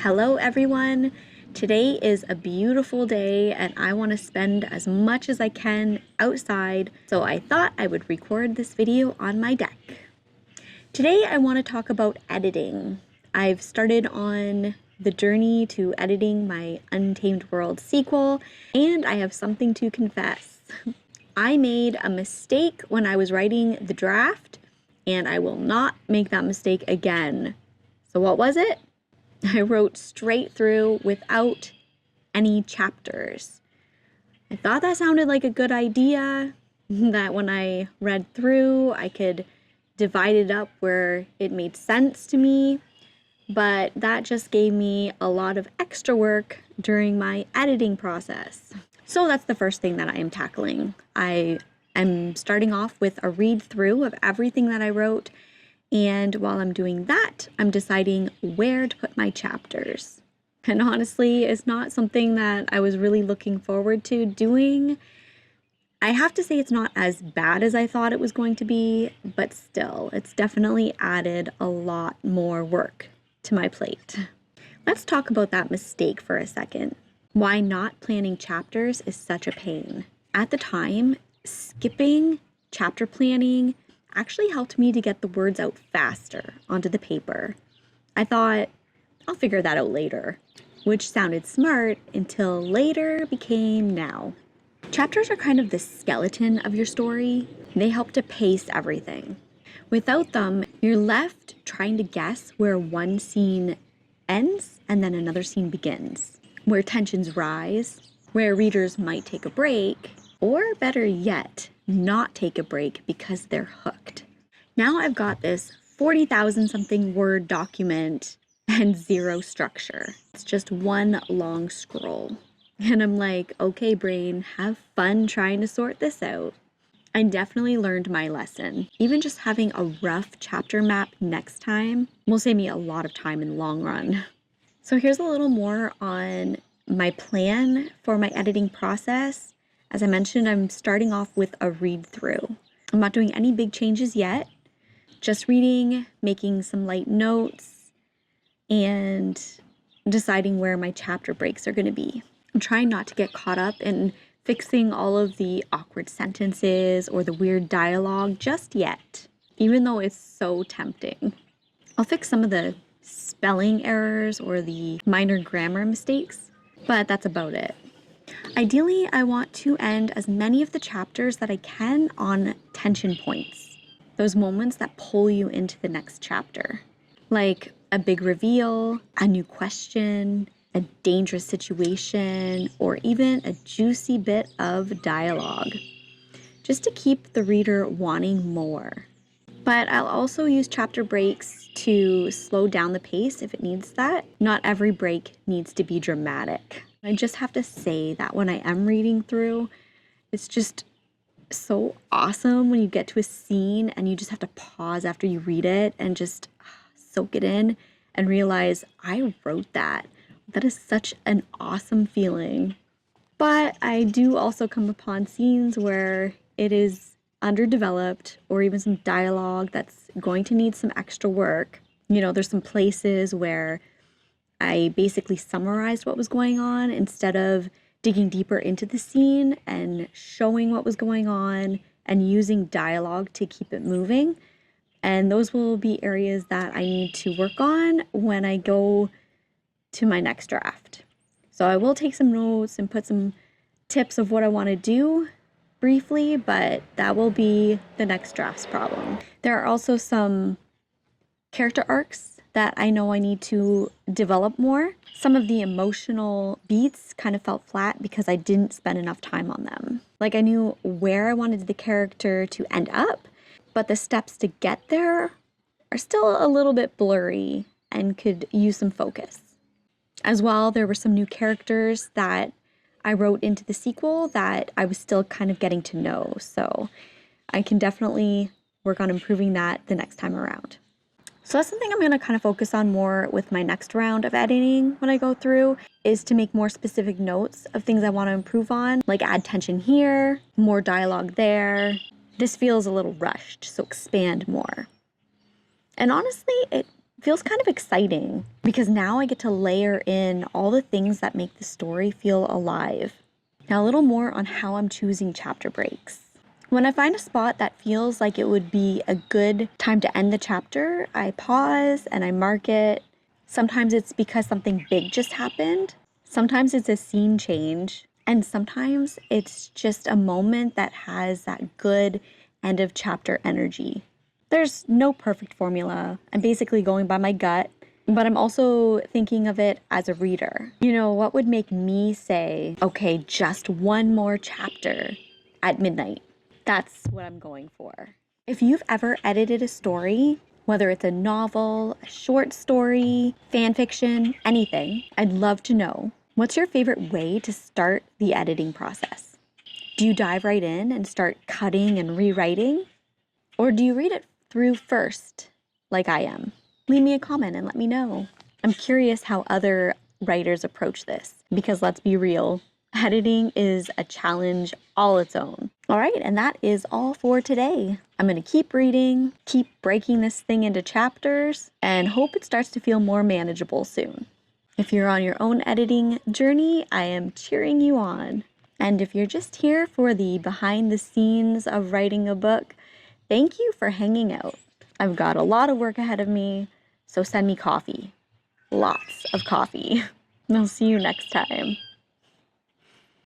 Hello everyone! Today is a beautiful day and I want to spend as much as I can outside, so I thought I would record this video on my deck. Today I want to talk about editing. I've started on the journey to editing my Untamed World sequel, and I have something to confess. I made a mistake when I was writing the draft, and I will not make that mistake again. So what was it? I wrote straight through without any chapters. I thought that sounded like a good idea, that when I read through, I could divide it up where it made sense to me, but that just gave me a lot of extra work during my editing process. So that's the first thing that I am tackling. I am starting off with a read through of everything that I wrote, and while I'm doing that, I'm deciding where to put my chapters. And honestly, it's not something that I was really looking forward to doing. I have to say it's not as bad as I thought it was going to be, but still, it's definitely added a lot more work to my plate. Let's talk about that mistake for a second. Why not planning chapters is such a pain. At the time, skipping chapter planning actually helped me to get the words out faster onto the paper. I thought, I'll figure that out later, which sounded smart until later became now. Chapters are kind of the skeleton of your story. They help to pace everything. Without them, you're left trying to guess where one scene ends and then another scene begins, where tensions rise, where readers might take a break, or better yet, not take a break because they're hooked. Now I've got this 40,000 something word document and zero structure. It's just one long scroll. And I'm like, okay, brain, have fun trying to sort this out. I definitely learned my lesson. Even just having a rough chapter map next time will save me a lot of time in the long run. So here's a little more on my plan for my editing process. As I mentioned, I'm starting off with a read through. I'm not doing any big changes yet, just reading, making some light notes, and deciding where my chapter breaks are going to be. I'm trying not to get caught up in fixing all of the awkward sentences or the weird dialogue just yet, even though it's so tempting. I'll fix some of the spelling errors or the minor grammar mistakes, but that's about it. Ideally, I want to end as many of the chapters that I can on tension points, those moments that pull you into the next chapter, like a big reveal, a new question, a dangerous situation, or even a juicy bit of dialogue, just to keep the reader wanting more. But I'll also use chapter breaks to slow down the pace if it needs that. Not every break needs to be dramatic. I just have to say that when I am reading through, it's just so awesome when you get to a scene and you just have to pause after you read it and just soak it in and realize I wrote that. That is such an awesome feeling. But I do also come upon scenes where it is underdeveloped or even some dialogue that's going to need some extra work. You know, there's some places where I basically summarized what was going on instead of digging deeper into the scene and showing what was going on and using dialogue to keep it moving. And those will be areas that I need to work on when I go to my next draft. So I will take some notes and put some tips of what I want to do briefly, but that will be the next draft's problem. There are also some character arcs that I know I need to develop more. Some of the emotional beats kind of felt flat because I didn't spend enough time on them. Like I knew where I wanted the character to end up, but the steps to get there are still a little bit blurry and could use some focus. As well, there were some new characters that I wrote into the sequel that I was still kind of getting to know. So I can definitely work on improving that the next time around. So that's something I'm going to kind of focus on more with my next round of editing when I go through, is to make more specific notes of things I want to improve on, like add tension here, more dialogue there. This feels a little rushed, so expand more. And honestly, it It feels kind of exciting because now I get to layer in all the things that make the story feel alive. Now, a little more on how I'm choosing chapter breaks. When I find a spot that feels like it would be a good time to end the chapter, I pause and I mark it. Sometimes it's because something big just happened. Sometimes it's a scene change. And sometimes it's just a moment that has that good end of chapter energy. There's no perfect formula. I'm basically going by my gut, but I'm also thinking of it as a reader. You know, what would make me say, okay, just one more chapter at midnight? That's what I'm going for. If you've ever edited a story, whether it's a novel, a short story, fan fiction, anything, I'd love to know. What's your favorite way to start the editing process? Do you dive right in and start cutting and rewriting? Or do you read it through first, like I am? Leave me a comment and let me know. I'm curious how other writers approach this, because let's be real, editing is a challenge all its own. All right, and that is all for today. I'm going to keep reading, keep breaking this thing into chapters, and hope it starts to feel more manageable soon. If you're on your own editing journey, I am cheering you on. And if you're just here for the behind the scenes of writing a book, thank you for hanging out. I've got a lot of work ahead of me, so send me coffee. Lots of coffee. I'll see you next time.